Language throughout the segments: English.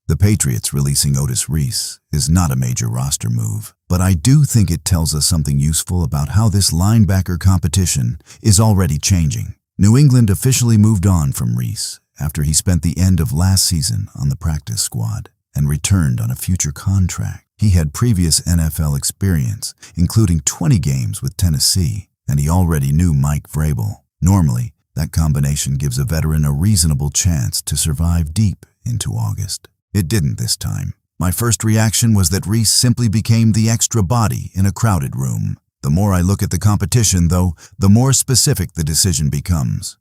The Patriots releasing Otis Reese is not a major roster move, but I do think it tells us something useful about how this linebacker competition is already changing. New England officially moved on from Reese after he spent the end of last season on the practice squad and returned on a future contract. He had previous NFL experience, including 20 games with Tennessee, and he already knew Mike Vrabel. Normally, that combination gives a veteran a reasonable chance to survive deep into August. It didn't this time. My first reaction was that Reese simply became the extra body in a crowded room. The more I look at the competition, though, the more specific the decision becomes.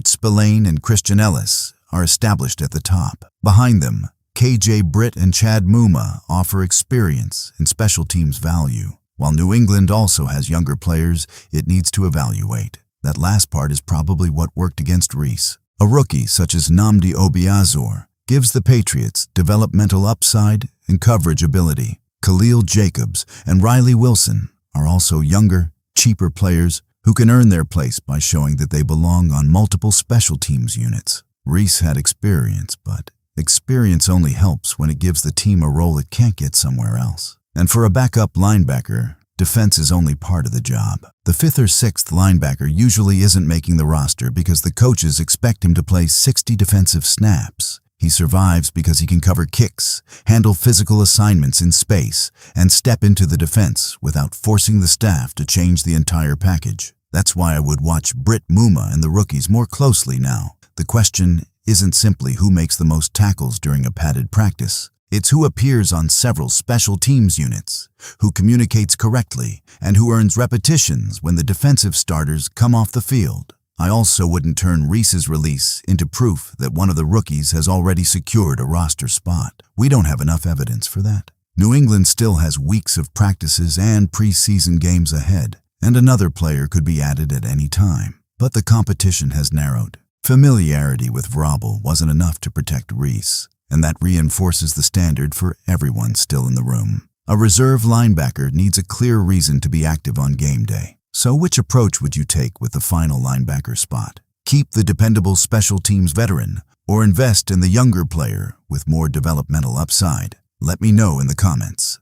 Spillane and Christian Elliss are established at the top. Behind them, Britt and Muma offer experience and special teams value. While New England also has younger players it needs to evaluate. That last part is probably what worked against Reese. A rookie such as Nnamdi Obiazor gives the Patriots developmental upside and coverage ability. Khalil Jacobs and Riley Wilson are also younger, cheaper players who can earn their place by showing that they belong on multiple special teams units. Reese had experience, but experience only helps when it gives the team a role it can't get somewhere else. And for a backup linebacker, defense is only part of the job. The 5th or 6th linebacker usually isn't making the roster because the coaches expect him to play 60 defensive snaps. He survives because he can cover kicks, handle physical assignments in space, and step into the defense without forcing the staff to change the entire package. That's why I would watch Britt, Muma, and the rookies more closely now. The question isn't simply who makes the most tackles during a padded practice. It's who appears on several special teams units, who communicates correctly, and who earns repetitions when the defensive starters come off the field. I also wouldn't turn Reese's release into proof that one of the rookies has already secured a roster spot. We don't have enough evidence for that. New England still has weeks of practices and preseason games ahead, and another player could be added at any time. But the competition has narrowed. Familiarity with Vrabel wasn't enough to protect Reese, and that reinforces the standard for everyone still in the room. A reserve linebacker needs a clear reason to be active on game day. So which approach would you take with the final linebacker spot? Keep the dependable special teams veteran, or invest in the younger player with more developmental upside? Let me know in the comments.